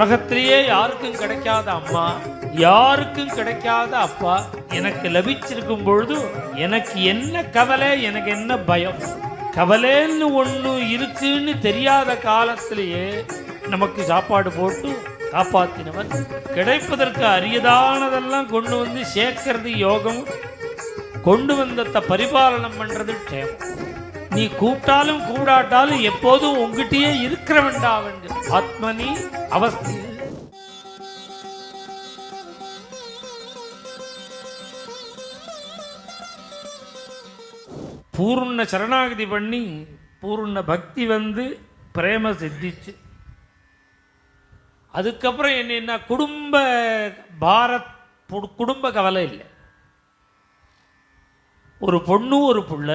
உலகத்திலேயே யாருக்கும் கிடைக்காத அம்மா, யாருக்கும் கிடைக்காத அப்பா எனக்கு லபிச்சிருக்கும் பொழுது எனக்கு என்ன கவலை, எனக்கு என்ன பயம்? கவலைன்னு ஒன்று இருக்குன்னு தெரியாத காலத்திலேயே நமக்கு சாப்பாடு போட்டு காப்பாற்றினவன், கிடைப்பதற்கு அரியதானதெல்லாம் கொண்டு வந்து சேர்க்கறது யோகம், கொண்டு வந்தத்தை பரிபாலனம் பண்றது க்ஷேமம். நீ கூப்பிட்டாலும் கூடாட்டாலும் எப்போதும் உங்ககிட்டயே இருக்கிற வேண்டாவன் ஆத்மனி அவஸ்தி. பூர்ண சரணாகதி பண்ணி பூர்ண பக்தி வந்து பிரேம சித்திச்சு. அதுக்கப்புறம் என்னன்னா குடும்ப பாரத், குடும்ப கவலை இல்லை. ஒரு பொண்ணு ஒரு புள்ள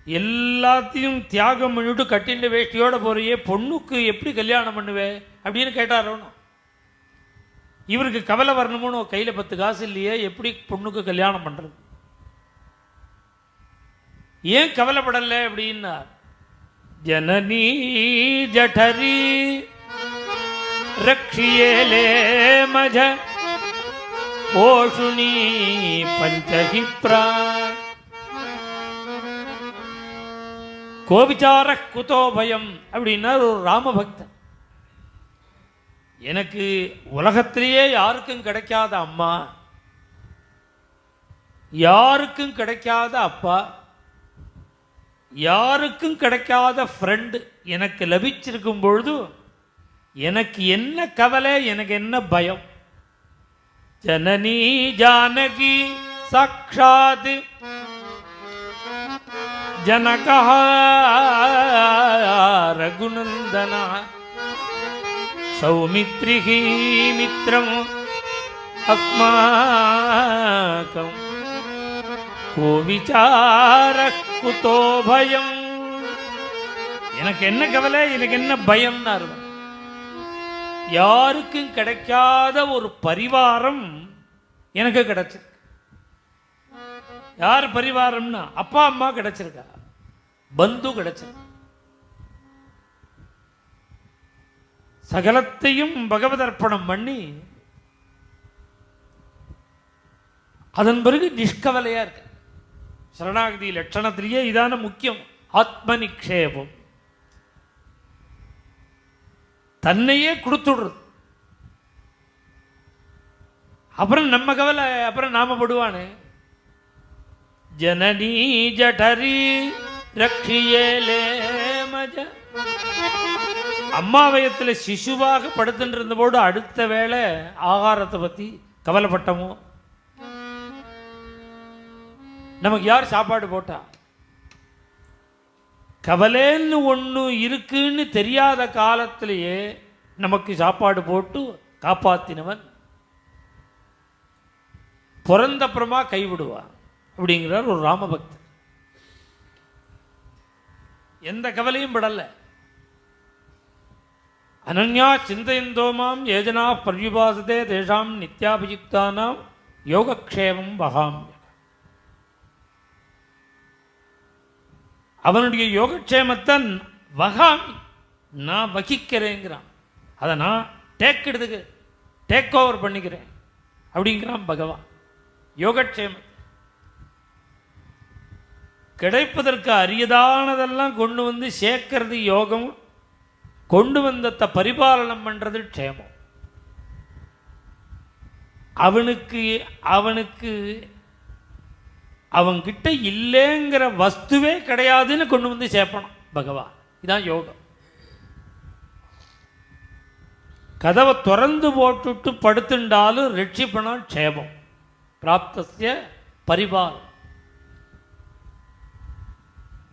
எல்லாத்தையும் தியாகம் பண்ணிவிட்டு கட்டிண்ட வேஷ்டியோட போறியே, பொண்ணுக்கு எப்படி கல்யாணம் பண்ணுவே அப்படின்னு கேட்டாரோ. இவருக்கு கவலை வரணும்னு கையில் 10 காசு இல்லையே, எப்படி பொண்ணுக்கு கல்யாணம் பண்ணுறது? ஏன் கவலைப்படலை அப்படின்னா, ஜனனி ஜடரி ரக்ஷியேலே மஜ ஓஷுனி பஞ்சஹிப்ரா கோவிச்சார குதோ பயம் அப்படின்னா ஒரு ராமபக்தன். எனக்கு உலகத்திலேயே யாருக்கும் கிடைக்காத அம்மா, யாருக்கும் கிடைக்காத அப்பா, யாருக்கும் கிடைக்காத ஃப்ரெண்டு எனக்கு லபிச்சிருக்கும் பொழுது எனக்கு என்ன கவலை, எனக்கு என்ன பயம்? ஜனனி ஜானகி சாக்ஷாத் ஜனகஹ ரகுநந்தன சௌமித்ரிஹி மித்ரம் அஸ்மாகம் கோவிச்சாரக் குதோ பயம். எனக்கு என்ன கவலை, எனக்கு என்ன பயம்னா, யாருக்கும் கிடைக்காத ஒரு பரிவாரம் எனக்கு கிடைச்சிருக்கு. யார் பரிவாரம்னா, அப்பா அம்மா கிடைச்சிருக்கா, பந்து கிடைச்சிருக்க. சகலத்தையும் பகவதர்ப்பணம் பண்ணி அதன் பிறகு நிஷ்கவலையா இருக்கு. சரணாகதி லட்சணத்திலேயே இதான முக்கியம். ஆத்ம நிக்ஷேபம், தன்னையே கொடுத்துடுறது. அப்புறம் நம்ம கவலை, அப்புறம் நாம படுவானே. ஜனனி ஜடரி ரக்ஷியேலே மஜ. அம்மா வயத்தில் சிசுவாக படுத்துட்டு இருந்தபோது அடுத்த வேளை ஆகாரத்தை பற்றி கவலைப்பட்டமோ? நமக்கு யார் சாப்பாடு போட்டா? கவலைன்னு ஒன்று இருக்குன்னு தெரியாத காலத்திலேயே நமக்கு சாப்பாடு போட்டு காப்பாற்றினவன் பிறந்தப்புறமா கைவிடுவான் அப்படிங்கிறார் ஒரு ராமபக்தர். எந்த கவலையும் படல. அனன்யா சிந்தையந்தோமாம் ஏஜனா பர்யுபாசதே தேஷாம் நித்யாபியுக்தானாம் யோகக்ஷேமம் வகாம். அவனுடைய யோகக்ஷேமத்தை வகாமி, நான் வகிக்கிறேங்கிறான். அதை நான் டேக் ஓவர் பண்ணிக்கிறேன் அப்படிங்கிறான் பகவான். யோகக்ஷேமம் கிடைப்பதற்கு அரியதானதெல்லாம் கொண்டு வந்து சேர்க்கறது யோகம், கொண்டு வந்தத்தை பரிபாலனம் பண்றது க்ஷேமம். அவனுக்கு அவன்கிட்ட இல்லைங்கிற வஸ்துவே கிடையாதுன்னு கொண்டு வந்து சேர்ப்பணும் பகவான். இதான் யோகம். கதவை திறந்து போட்டுட்டு படுத்துண்டாலும் ரட்சிப்பணும் க்ஷேமம். பிராப்தஸ்ய பரிபாலம்.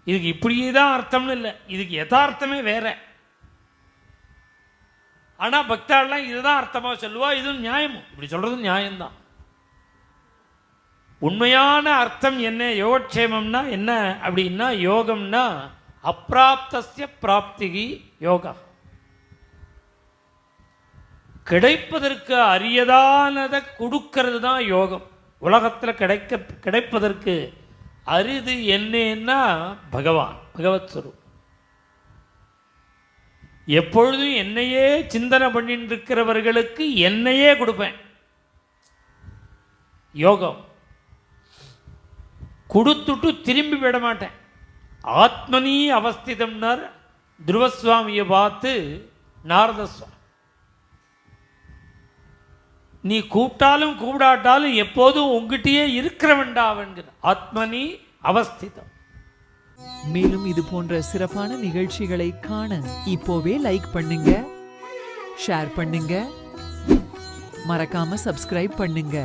இதுக்கு இப்படியே தான் அர்த்தம்னு இல்லை, இதுக்கு யதார்த்தமே வேற. ஆனால் பக்தாள்லாம் இதுதான் அர்த்தமாக சொல்லுவா. இதுவும் நியாயமும், இப்படி சொல்றது நியாயம்தான். உண்மையான அர்த்தம் என்ன? யோகக்ஷேமம்னா என்ன அப்படின்னா, யோகம்னா அப்பிராப்தஸ்ய பிராப்திகி யோகா. கிடைப்பதற்கு அரியதானதை கொடுக்கிறது தான் யோகம். உலகத்தில் கிடைப்பதற்கு அரிது என்னன்னா பகவான், பகவத் ஸ்வரூப். எப்பொழுதும் என்னையே சிந்தனை பண்ணிட்டு இருக்கிறவர்களுக்கு என்னையே கொடுப்பேன். யோகம் கொடுத்துட்டு திரும்பி விட மாட்டேன். ஆத்மனி அவஸ்திதம்னார் துருவசுவாமியை பார்த்து நாரதசுவாமி. நீ கூப்பிட்டாலும் கூப்பிடாட்டாலும் எப்போதும் உங்ககிட்டயே இருக்கிறவன்டா அவன்கிற. ஆத்மனி அவஸ்திதம். மேலும் இது போன்ற சிறப்பான நிகழ்ச்சிகளை காண இப்போவே லைக் பண்ணுங்க, ஷேர் பண்ணுங்க, மறக்காம சப்ஸ்கிரைப் பண்ணுங்க.